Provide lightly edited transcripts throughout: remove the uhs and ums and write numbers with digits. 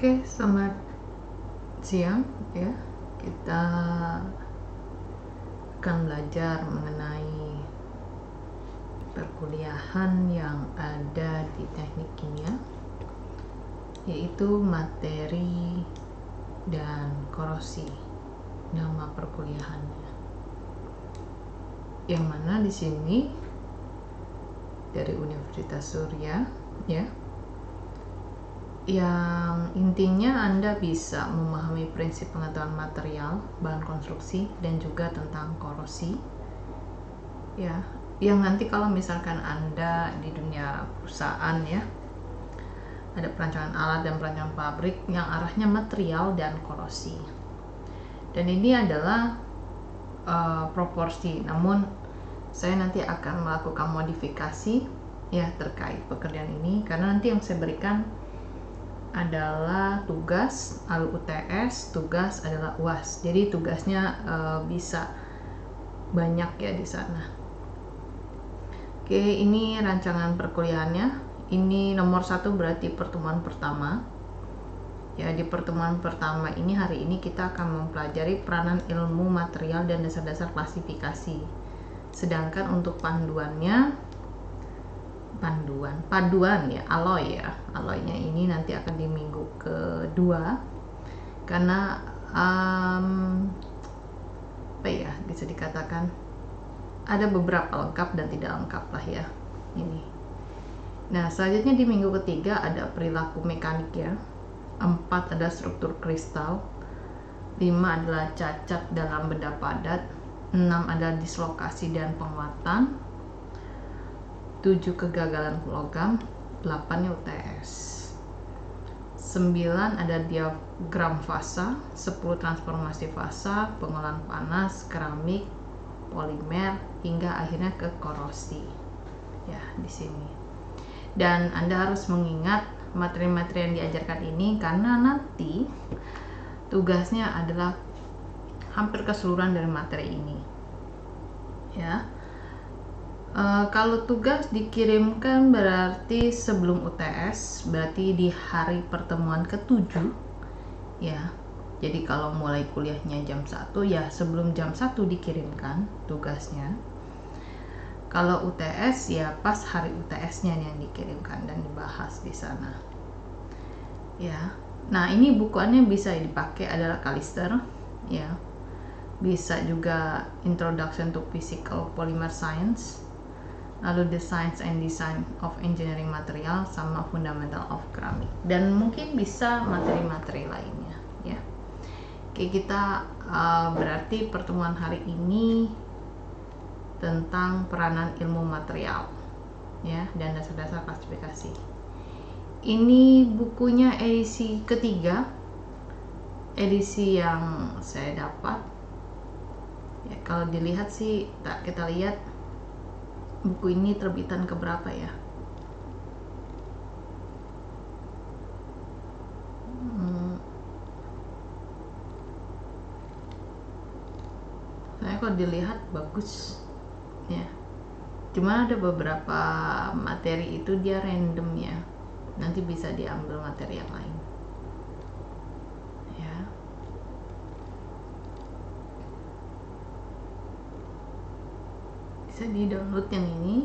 Oke, selamat siang ya. Kita akan belajar mengenai perkuliahan yang ada di teknik kimia, yaitu materi dan korosi. Nama perkuliahannya. Yang mana di sini dari Universitas Surya ya. Yang intinya Anda bisa memahami prinsip pengetahuan material, bahan konstruksi, dan juga tentang korosi ya, yang nanti kalau misalkan Anda di dunia perusahaan ya, ada perancangan alat dan perancangan pabrik yang arahnya material dan korosi, dan ini adalah proporsi, namun saya nanti akan melakukan modifikasi ya terkait pekerjaan ini, karena nanti yang saya berikan adalah tugas, lalu UTS, tugas adalah UAS. Jadi tugasnya bisa banyak ya di sana. Oke, ini rancangan perkuliahannya. Ini nomor 1 berarti pertemuan pertama. Ya, di pertemuan pertama ini hari ini kita akan mempelajari peranan ilmu material dan dasar-dasar klasifikasi. Sedangkan untuk paduan ya, aloynya ini nanti akan di minggu kedua, karena bisa dikatakan ada beberapa lengkap dan tidak lengkap lah ya ini. Nah, selanjutnya di minggu ketiga ada perilaku mekanik ya. 4 ada struktur kristal, 5 adalah cacat dalam benda padat, 6 ada dislokasi dan penguatan, 7 kegagalan logam, 8 UTS, 9 ada diagram fasa, 10 transformasi fasa, pengolahan panas, keramik, polimer, hingga akhirnya ke korosi ya di sini. Dan Anda harus mengingat materi-materi yang diajarkan ini, karena nanti tugasnya adalah hampir keseluruhan dari materi ini ya. Kalau tugas dikirimkan berarti sebelum UTS, berarti di hari pertemuan ke-7 ya. Jadi kalau mulai kuliahnya jam 1 ya, sebelum jam 1 dikirimkan tugasnya. Kalau UTS ya pas hari UTS-nya yang dikirimkan dan dibahas di sana ya. Nah, ini bukuannya bisa dipakai adalah Kalister ya. Bisa juga Introduction to Physical Polymer Science, lalu The Science and Design of Engineering Material, sama Fundamental of Ceramic, dan mungkin bisa materi-materi lainnya ya. Oke, kita berarti pertemuan hari ini tentang peranan ilmu material ya dan dasar-dasar klasifikasi. Ini bukunya edisi ketiga, edisi yang saya dapat ya. Kalau dilihat sih, kita lihat buku ini terbitan keberapa ya? Saya kalau dilihat bagus ya. Cuma ada beberapa materi itu dia random ya. Nanti bisa diambil materi yang lain ya. Bisa di-download yang ini.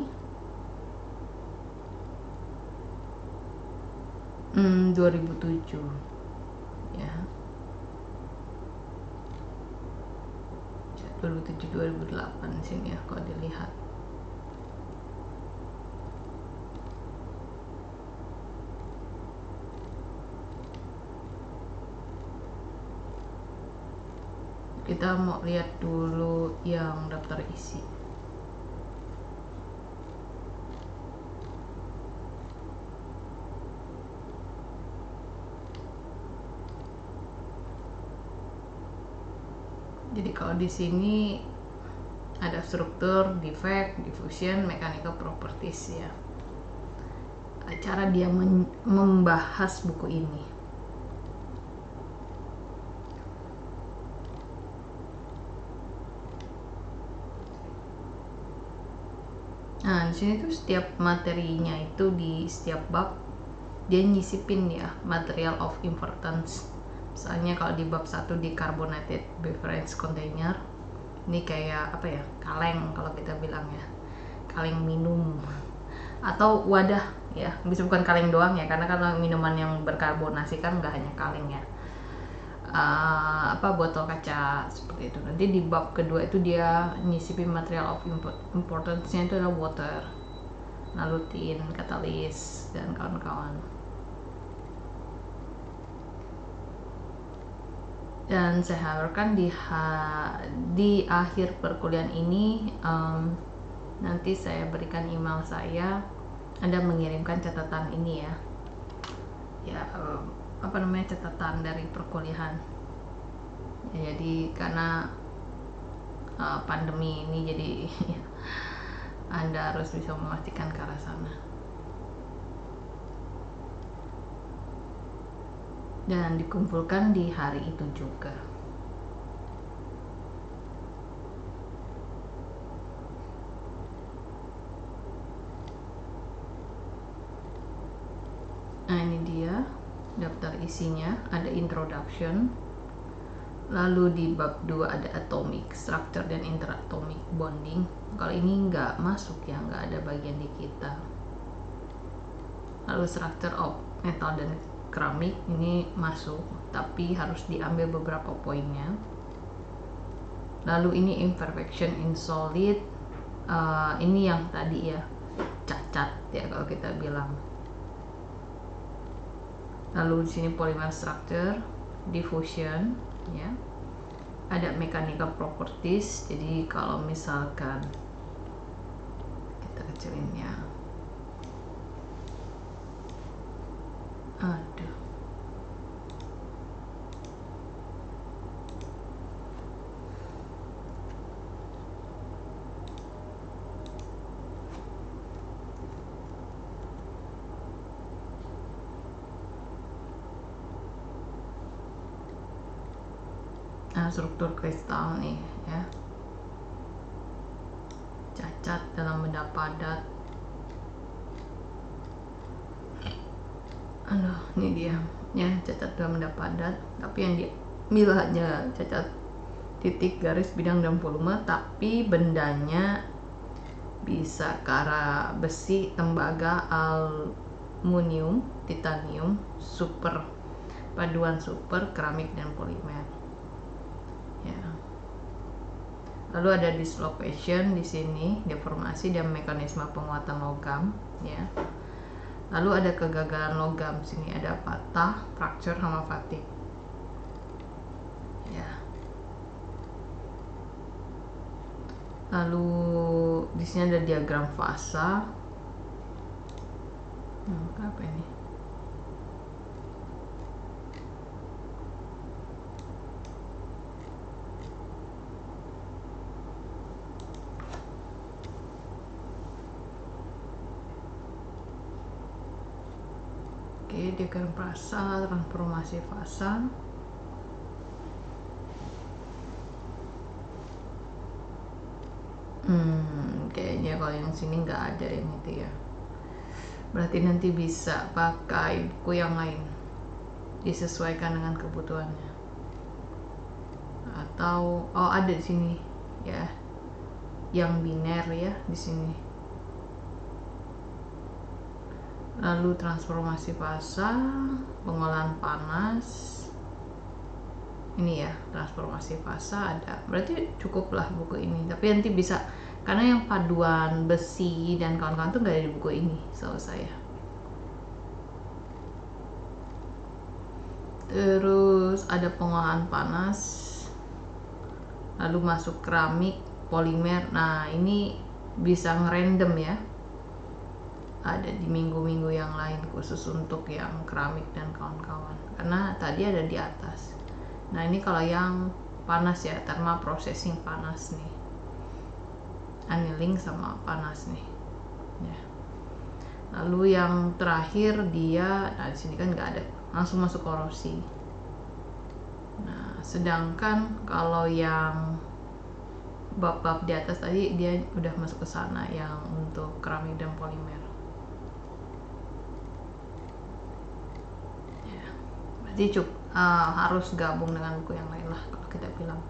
2007 ya. 2007-2008 sini ya kalau dilihat. Kita mau lihat dulu yang daftar isi. Jadi kalau di sini ada struktur, defect, diffusion, mechanical properties ya. Cara dia membahas buku ini. Nah, di sini tuh setiap materinya itu di setiap bab dia nyisipin ya material of importance. Misalnya kalau di bab 1 di carbonated beverage container, ini kayak apa ya, kaleng kalau kita bilang ya, kaleng minum atau wadah ya, bisa bukan kaleng doang ya, karena kalau minuman yang berkarbonasi kan nggak hanya kaleng ya, botol kaca seperti itu. Nanti di bab kedua itu dia nyisipin material of importance-nya itu adalah water, lalu tin, katalis, dan kawan-kawan. Dan saya harapkan di akhir perkuliahan ini nanti saya berikan email saya, Anda mengirimkan catatan ini ya, catatan dari perkuliahan ya. Jadi karena pandemi ini, jadi Anda harus bisa memastikan ke arah sana. Dan dikumpulkan di hari itu juga. Nah, ini dia daftar isinya, ada introduction, lalu di bab 2 ada atomic structure dan interatomic bonding. Kalau ini nggak masuk ya, nggak ada bagian di kita. Lalu structure of metal dan keramik ini masuk, tapi harus diambil beberapa poinnya. Lalu ini imperfection in solid, ini yang tadi ya, cacat ya kalau kita bilang. Lalu di sini polymer structure, diffusion ya. Ada mechanical properties, jadi kalau misalkan kita kecilin ya. Aduh. Nah, struktur kristal nih ya. Cacat dalam benda padat. Aduh, ini dia ya, cacat dalam benda padat, tapi yang diambil hanya cacat titik, garis, bidang, dan volume, tapi bendanya bisa ke arah besi, tembaga, aluminium, titanium, super, paduan super, keramik, dan polimer ya. Lalu ada dislocation di sini, deformasi dan mekanisme penguatan logam ya. Lalu ada kegagalan logam, sini ada patah, fracture, sama fatigue ya. Lalu di sini ada diagram fasa. Apa ini? Oke, diagram fasa, transformasi fasa. Kayaknya kalau yang sini nggak ada yang itu ya. Berarti nanti bisa pakai buku yang lain, disesuaikan dengan kebutuhannya. Atau ada di sini ya, yang biner ya di sini. Lalu transformasi fasa, pengolahan panas. Ini ya, transformasi fasa ada. Berarti cukuplah buku ini. Tapi nanti bisa, karena yang paduan besi dan kawan-kawan tuh nggak ada di buku ini, setahu saya. Terus ada pengolahan panas, lalu masuk keramik, polimer. Nah, ini bisa ngerandom ya, ada di minggu-minggu yang lain khusus untuk yang keramik dan kawan-kawan, karena tadi ada di atas. Nah, ini kalau yang panas ya, thermal processing panas nih, annealing sama panas nih ya. Lalu yang terakhir dia, nah di sini kan nggak ada, langsung masuk korosi. Nah, sedangkan kalau yang bab-bab di atas tadi dia udah masuk ke sana, yang untuk keramik dan polimer. Jadi harus gabung dengan buku yang lain lah kalau kita bilang.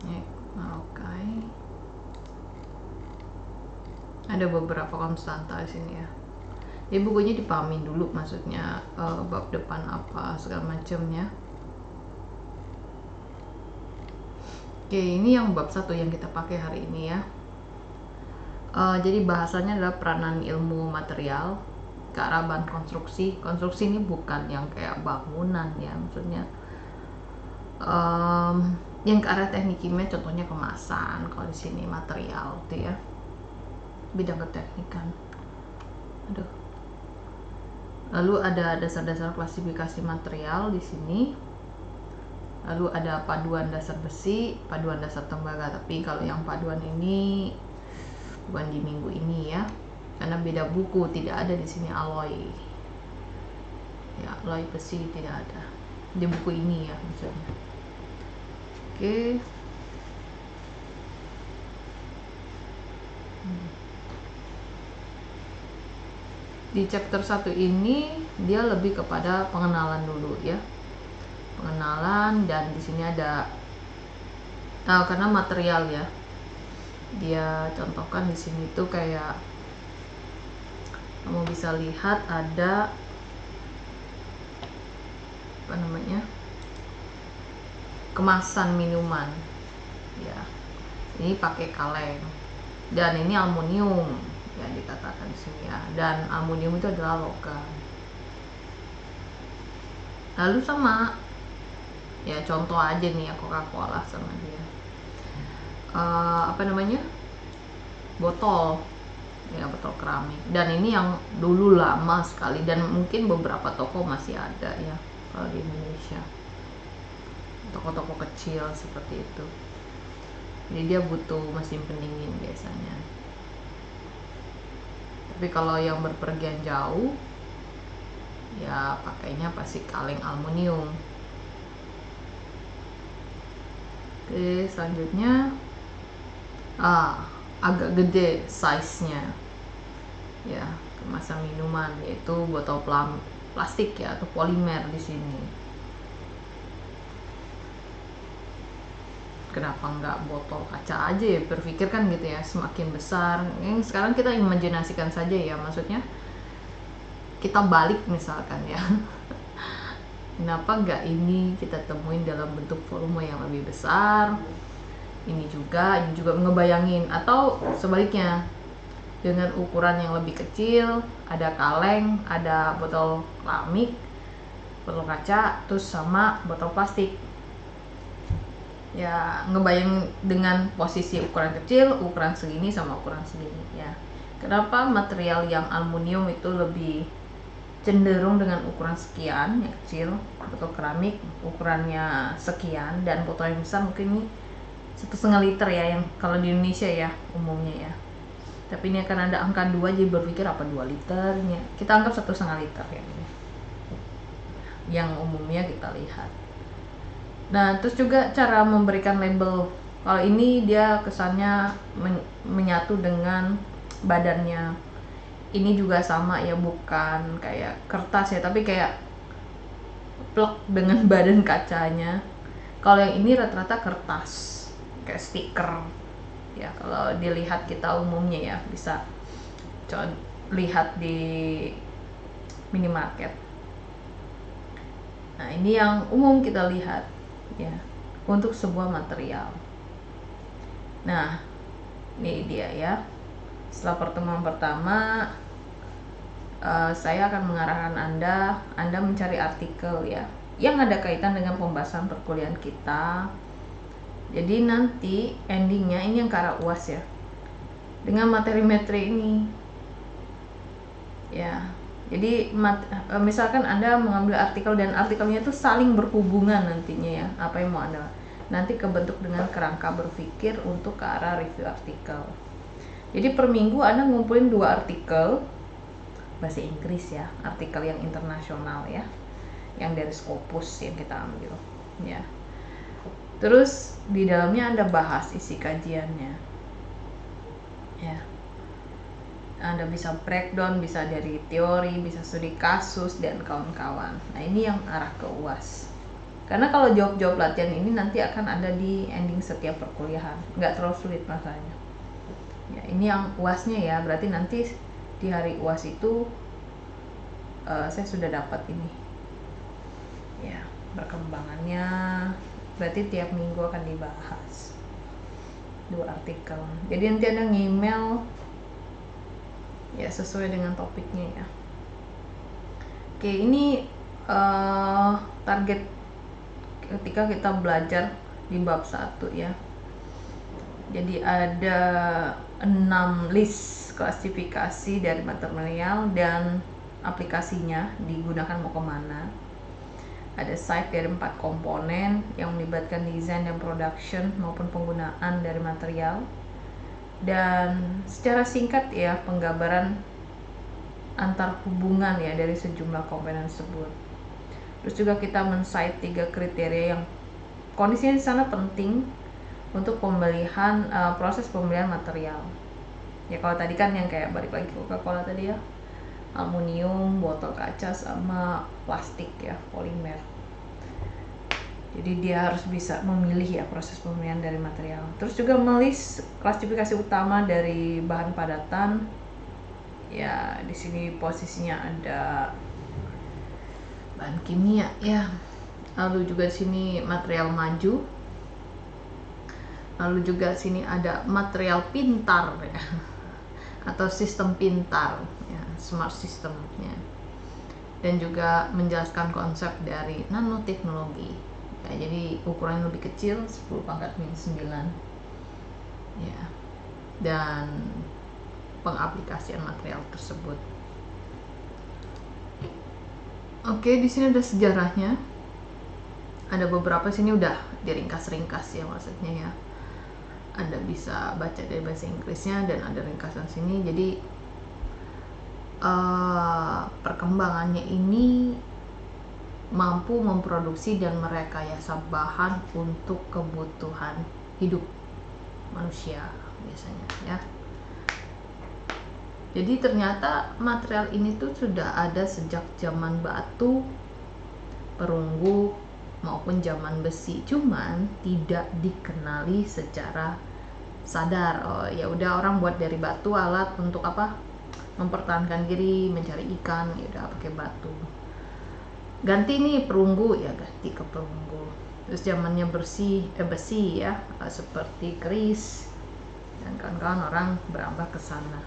Oke. Ada beberapa konstanta di sini ya. Jadi bukunya dipahamin dulu, maksudnya bab depan apa segala macamnya. Oke, ini yang bab 1 yang kita pakai hari ini ya. Jadi bahasanya adalah peranan ilmu material ke arah bahan konstruksi. Konstruksi ini bukan yang kayak bangunan ya, maksudnya yang ke arah teknik kimia, contohnya kemasan. Kalau di sini material tuh ya, bidang keteknikan. Aduh. Lalu ada dasar-dasar klasifikasi material di sini. Lalu ada paduan dasar besi, paduan dasar tembaga. Tapi kalau yang paduan ini bukan di minggu ini ya, karena beda buku, tidak ada di sini alloy. Ya, alloy besi tidak ada di buku ini ya maksudnya. Oke. Di chapter 1 ini dia lebih kepada pengenalan dulu ya. Pengenalan, dan di sini ada karena material ya. Dia contohkan di sini tuh kayak kamu bisa lihat ada apa namanya? Kemasan minuman. Ya. Ini pakai kaleng. Dan ini aluminium. Ya, dikatakan di sini ya, dan aluminium itu adalah logam. Lalu sama ya, contoh aja nih ya, Coca-Cola sama dia apa namanya, botol ya, botol keramik. Dan ini yang dulu lama sekali, dan mungkin beberapa toko masih ada ya kalau di Indonesia, toko-toko kecil seperti itu. Jadi dia butuh mesin pendingin biasanya. Tapi kalau yang berpergian jauh ya pakainya pasti kaleng aluminium. Oke, selanjutnya agak gede size-nya ya, kemasan minuman, yaitu botol plastik ya, atau polimer di sini. Kenapa nggak botol kaca aja ya, berpikir kan gitu ya, semakin besar. Yang sekarang kita imajinasikan saja ya, maksudnya kita balik misalkan ya. Kenapa nggak ini kita temuin dalam bentuk volume yang lebih besar? Ini juga ngebayangin, atau sebaliknya dengan ukuran yang lebih kecil, ada kaleng, ada botol keramik, botol kaca, terus sama botol plastik. Ya, ngebayang dengan posisi ukuran kecil, ukuran segini sama ukuran segini ya. Kenapa material yang aluminium itu lebih cenderung dengan ukuran sekian yang kecil, botol keramik ukurannya sekian, dan botol yang besar mungkin ini 1,5 liter ya, yang kalau di Indonesia ya umumnya ya. Tapi ini akan ada angka 2, jadi berpikir apa 2 liternya. Kita anggap 1,5 liter ya, yang umumnya kita lihat. Nah, terus juga cara memberikan label. Kalau ini dia kesannya menyatu dengan badannya. Ini juga sama ya, bukan kayak kertas ya, tapi kayak plek dengan badan kacanya. Kalau yang ini rata-rata kertas, kayak stiker. Ya, kalau dilihat kita umumnya ya, bisa lihat di minimarket. Nah, ini yang umum kita lihat ya, untuk sebuah material. Nah, ini dia ya. Setelah pertemuan pertama, saya akan mengarahkan Anda mencari artikel ya, yang ada kaitan dengan pembahasan perkuliahan kita. Jadi nanti endingnya ini yang ke arah UAS ya, dengan materi-materi ini ya. Jadi misalkan Anda mengambil artikel, dan artikelnya itu saling berhubungan nantinya ya, apa yang mau Anda nanti kebentuk dengan kerangka berpikir untuk ke arah review artikel. Jadi per minggu Anda ngumpulin 2 artikel bahasa Inggris ya, artikel yang internasional ya, yang dari Scopus yang kita ambil ya. Terus di dalamnya Anda bahas isi kajiannya ya. Anda bisa breakdown, bisa dari teori, bisa studi kasus dan kawan-kawan. Nah, ini yang arah ke UAS. Karena kalau jawab-jawab latihan ini nanti akan ada di ending setiap perkuliahan, nggak terlalu sulit masalahnya. Ya, ini yang UASnya ya, berarti nanti di hari UAS itu saya sudah dapat ini. Ya, perkembangannya berarti tiap minggu akan dibahas 2 artikel. Jadi nanti ada nge-email ya sesuai dengan topiknya ya. Oke, ini target ketika kita belajar di bab 1 ya. Jadi ada 6 list klasifikasi dari material dan aplikasinya digunakan mau kemana. Ada site dari 4 komponen yang melibatkan desain dan production maupun penggunaan dari material. Dan secara singkat ya, penggambaran antar hubungan ya dari sejumlah komponen tersebut. Terus juga kita men-cite 3 kriteria yang kondisinya di sana penting untuk pembelian proses pembelian material. Ya kalau tadi kan yang kayak balik lagi Coca-Cola tadi ya, aluminium, botol kaca sama plastik ya, polimer. Jadi dia harus bisa memilih ya proses pemilihan dari material. Terus juga melis klasifikasi utama dari bahan padatan. Ya, di sini posisinya ada bahan kimia ya. Lalu juga di sini material maju. Lalu juga di sini ada material pintar ya. Atau sistem pintar ya, smart system ya. Dan juga menjelaskan konsep dari nanoteknologi. Ya, jadi ukurannya lebih kecil 10⁻⁹ ya, dan pengaplikasian material tersebut. Oke, di sini ada sejarahnya. Ada beberapa sini udah diringkas-ringkas ya maksudnya ya. Anda bisa baca dari bahasa Inggrisnya dan ada ringkasan sini. Jadi perkembangannya ini mampu memproduksi dan merekayasa bahan untuk kebutuhan hidup manusia biasanya ya. Jadi ternyata material ini tuh sudah ada sejak zaman batu, perunggu maupun zaman besi, cuman tidak dikenali secara sadar. Oh ya udah, orang buat dari batu alat untuk apa? Mempertahankan diri, mencari ikan, ya udah pakai batu. Ganti nih perunggu, ya ganti ke perunggu. Terus zamannya besi ya, seperti keris dan kawan-kawan, orang berambah ke sana.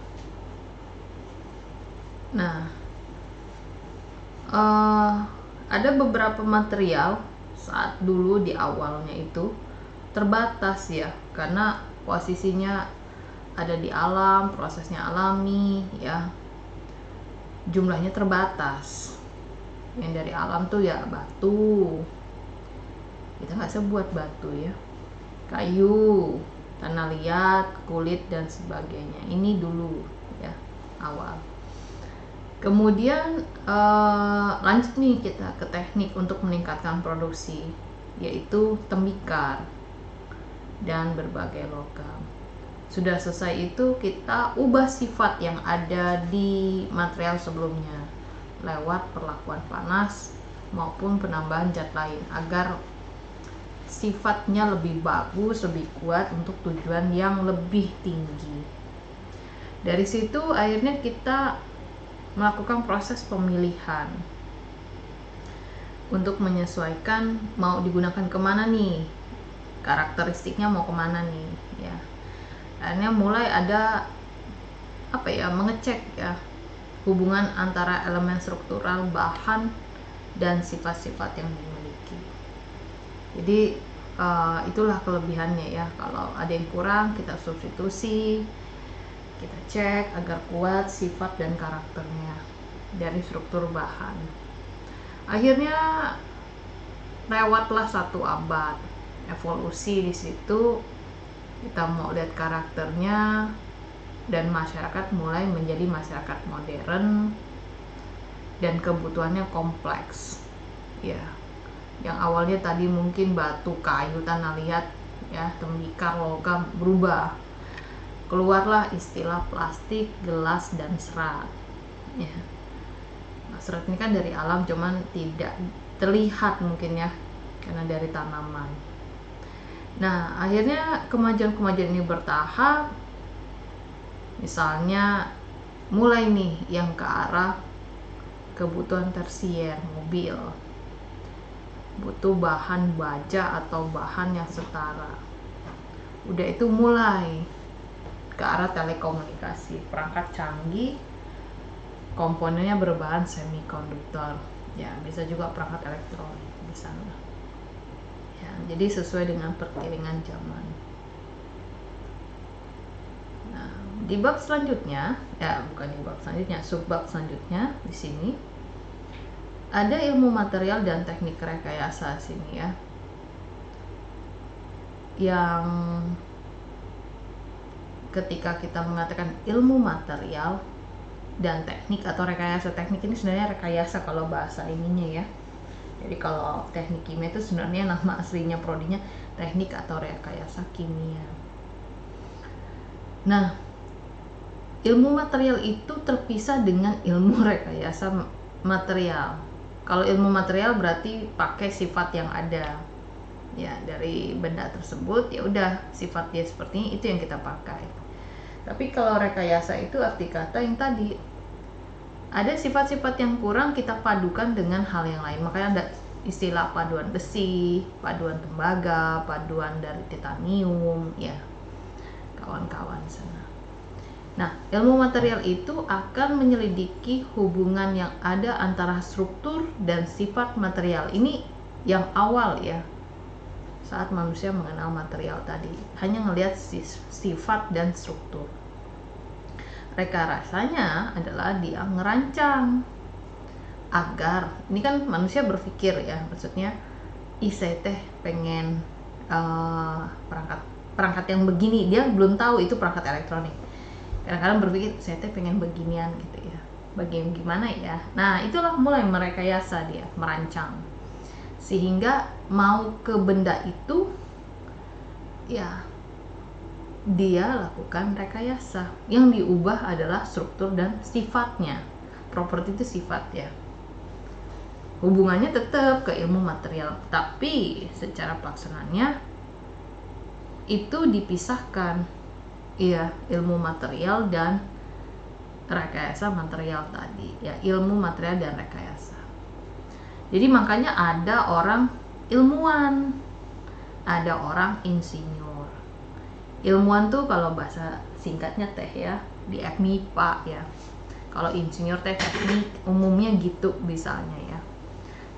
Nah, ada beberapa material saat dulu di awalnya itu terbatas ya, karena posisinya ada di alam, prosesnya alami ya, jumlahnya terbatas. Yang dari alam tuh ya batu, kita nggak bisa buat batu ya, kayu, tanah liat, kulit dan sebagainya. Ini dulu ya awal. Kemudian lanjut nih kita ke teknik untuk meningkatkan produksi, yaitu tembikar dan berbagai logam. Sudah selesai itu kita ubah sifat yang ada di material sebelumnya lewat perlakuan panas maupun penambahan zat lain agar sifatnya lebih bagus, lebih kuat untuk tujuan yang lebih tinggi. Dari situ akhirnya kita melakukan proses pemilihan untuk menyesuaikan mau digunakan kemana nih, karakteristiknya mau kemana nih ya. Akhirnya mulai ada apa ya, mengecek ya hubungan antara elemen struktural bahan dan sifat-sifat yang dimiliki. Jadi itulah kelebihannya ya. Kalau ada yang kurang kita substitusi, kita cek agar kuat sifat dan karakternya dari struktur bahan. Akhirnya lewatlah 1 abad evolusi. Di situ kita mau lihat karakternya, dan masyarakat mulai menjadi masyarakat modern dan kebutuhannya kompleks ya. Yang awalnya tadi mungkin batu, kayu, tanah liat ya, tembikar, logam, berubah keluarlah istilah plastik, gelas, dan serat. Ya. Nah, serat ini kan dari alam, cuman tidak terlihat mungkin ya, karena dari tanaman. Nah, akhirnya kemajuan-kemajuan ini bertahap. Misalnya mulai nih yang ke arah kebutuhan tersier, mobil butuh bahan baja atau bahan yang setara. Udah itu mulai ke arah telekomunikasi, perangkat canggih, komponennya berbahan semikonduktor. Ya, bisa juga perangkat elektronik di sana. Ya, jadi sesuai dengan perkembangan zaman. Nah, di bab selanjutnya, subbab selanjutnya di sini ada ilmu material dan teknik rekayasa sini ya. Yang ketika kita mengatakan ilmu material dan teknik atau rekayasa, teknik ini sebenarnya rekayasa kalau bahasa ininya ya. Jadi kalau teknik kimia itu sebenarnya nama aslinya prodinya teknik atau rekayasa kimia. Nah, ilmu material itu terpisah dengan ilmu rekayasa material. Kalau ilmu material berarti pakai sifat yang ada ya dari benda tersebut, ya udah sifat dia seperti ini, itu yang kita pakai. Tapi kalau rekayasa itu arti kata yang tadi ada sifat-sifat yang kurang kita padukan dengan hal yang lain. Makanya ada istilah paduan besi, paduan tembaga, paduan dari titanium ya, kawan-kawan sana. Nah, ilmu material itu akan menyelidiki hubungan yang ada antara struktur dan sifat material. Ini yang awal ya, saat manusia mengenal material tadi, hanya ngelihat sifat dan struktur. Rekayasanya adalah dia ngerancang agar, ini kan manusia berpikir ya, maksudnya saya teh pengen perangkat yang begini, dia belum tahu itu perangkat elektronik. Kadang-kadang berpikir saya teh pengen beginian gitu ya, bagian gimana ya. Nah, itulah mulai merekayasa dia, merancang sehingga mau ke benda itu ya dia lakukan rekayasa. Yang diubah adalah struktur dan sifatnya. Properti itu sifat ya, hubungannya tetap ke ilmu material, tapi secara pelaksanaannya itu dipisahkan ya, ilmu material dan rekayasa material tadi ya, ilmu material dan rekayasa. Jadi makanya ada orang ilmuwan, ada orang insinyur. Ilmuwan tuh kalau bahasa singkatnya teh ya, di FMIPA ya. Kalau insinyur teh teknik, umumnya gitu misalnya ya.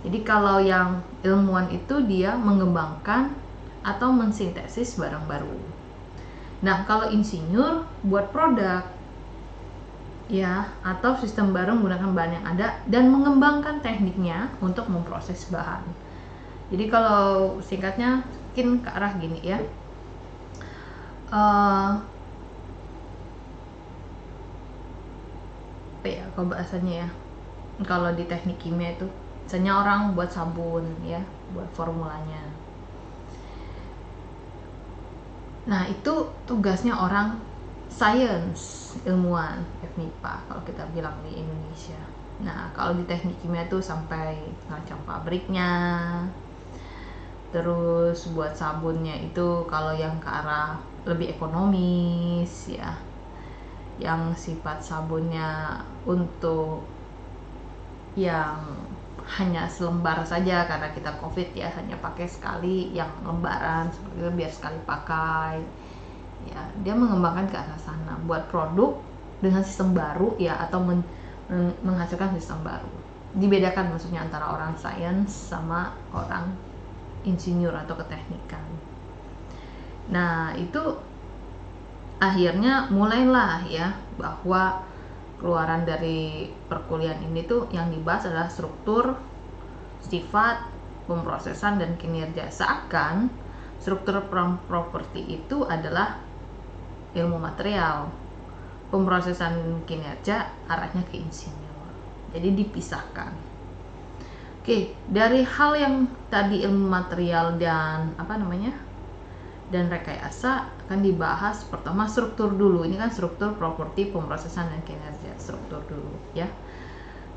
Jadi kalau yang ilmuwan itu dia mengembangkan atau mensintesis barang baru. Nah, kalau insinyur buat produk ya, atau sistem baru menggunakan bahan yang ada dan mengembangkan tekniknya untuk memproses bahan. Jadi kalau singkatnya mungkin ke arah gini ya, apa ya kalau bahasanya ya, kalau di teknik kimia itu misalnya orang buat sabun ya, buat formulanya. Nah, itu tugasnya orang science, ilmuwan, FMIPA kalau kita bilang di Indonesia. Nah, kalau di teknik kimia itu sampai ngerancang pabriknya, terus buat sabunnya itu kalau yang ke arah lebih ekonomis ya, yang sifat sabunnya untuk yang hanya selembar saja karena kita covid ya, hanya pakai sekali yang lembaran seperti itu biar sekali pakai ya, dia mengembangkan ke arah sana buat produk dengan sistem baru ya, atau menghasilkan sistem baru. Dibedakan maksudnya antara orang sains sama orang insinyur atau keteknikan. Nah, itu akhirnya mulailah ya bahwa keluaran dari perkuliahan ini tuh yang dibahas adalah struktur, sifat, pemrosesan, dan kinerja. Seakan struktur properti itu adalah ilmu material, pemrosesan kinerja arahnya ke insinyur. Jadi dipisahkan. Oke, dari hal yang tadi ilmu material dan dan rekayasa akan dibahas. Pertama struktur dulu, ini kan struktur, properti, pemrosesan, dan kinerja. Struktur dulu ya.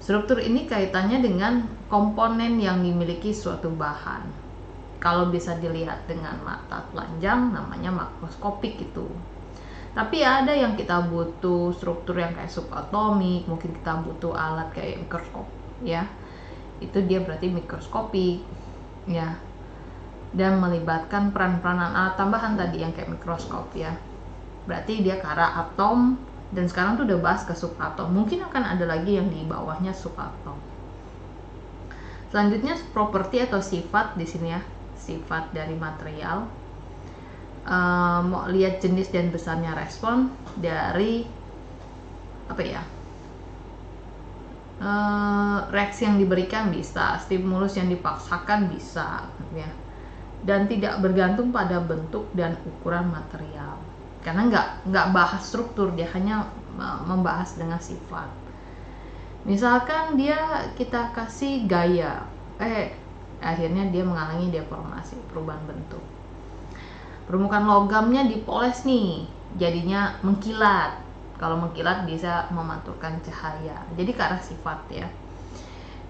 Struktur ini kaitannya dengan komponen yang dimiliki suatu bahan. Kalau bisa dilihat dengan mata telanjang namanya makroskopik itu. Tapi ada yang kita butuh struktur yang kayak subatomik, mungkin kita butuh alat kayak mikroskop ya. Itu dia berarti mikroskopik ya. Dan melibatkan peran-peranan alat tambahan tadi yang kayak mikroskop ya. Berarti dia ke arah atom, dan sekarang tuh udah bahas ke subatom. Mungkin akan ada lagi yang di bawahnya subatom. Selanjutnya properti atau sifat di sini ya, sifat dari material. Mau lihat jenis dan besarnya respon dari apa ya? Reaksi yang diberikan bisa, stimulus yang dipaksakan bisa ya. Dan tidak bergantung pada bentuk dan ukuran material, karena nggak bahas struktur, dia hanya membahas dengan sifat. Misalkan kita kasih gaya, akhirnya dia mengalami deformasi, perubahan bentuk. Permukaan logamnya dipoles nih, jadinya mengkilat. Kalau mengkilat bisa memantulkan cahaya, jadi ke arah sifat ya.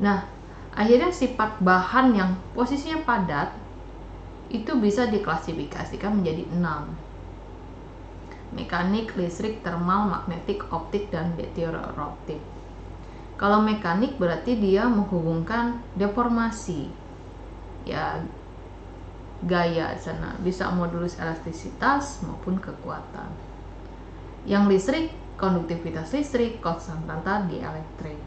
Nah, akhirnya sifat bahan yang posisinya padat itu bisa diklasifikasikan menjadi 6. Mekanik, listrik, termal, magnetik, optik, dan meteorooptik. Kalau mekanik berarti dia menghubungkan deformasi ya, gaya di sana, bisa modulus elastisitas maupun kekuatan. Yang listrik, konduktivitas listrik, konstanta dielektrik.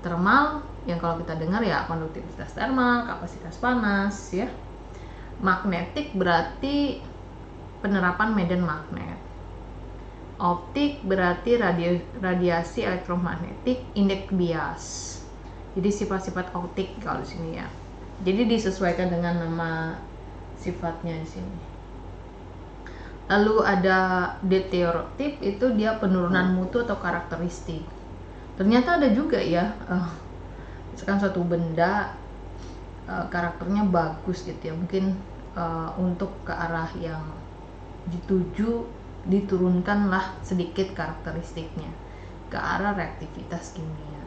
Termal yang kalau kita dengar ya konduktivitas termal, kapasitas panas ya. Magnetik berarti penerapan medan magnet. Optik berarti radiasi elektromagnetik, indeks bias. Jadi sifat-sifat optik kalau di sini ya. Jadi disesuaikan dengan nama sifatnya di sini. Lalu ada deterioratif, itu dia penurunan mutu atau karakteristik. Ternyata ada juga ya, misalkan suatu benda karakternya bagus gitu ya, mungkin untuk ke arah yang dituju diturunkanlah sedikit karakteristiknya ke arah reaktivitas kimia.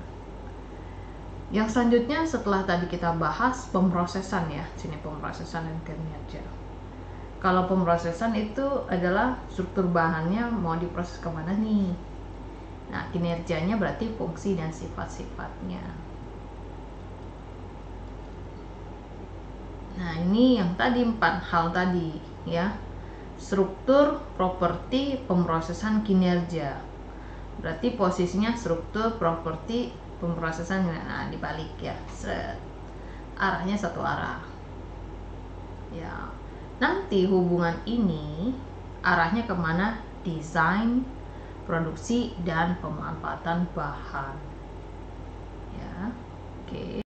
Yang selanjutnya setelah tadi kita bahas pemrosesan ya, sini pemrosesan dan kinerja. Kalau pemrosesan itu adalah struktur bahannya mau diproses kemana nih. Nah, kinerjanya berarti fungsi dan sifat-sifatnya. Nah, ini yang tadi 4 hal tadi ya. Struktur, properti, pemrosesan, kinerja. Berarti posisinya struktur, properti, pemrosesan, nah dibalik ya. Arahnya satu arah. Ya. Nanti hubungan ini arahnya kemana? Desain, produksi, dan pemanfaatan bahan. Ya. Oke.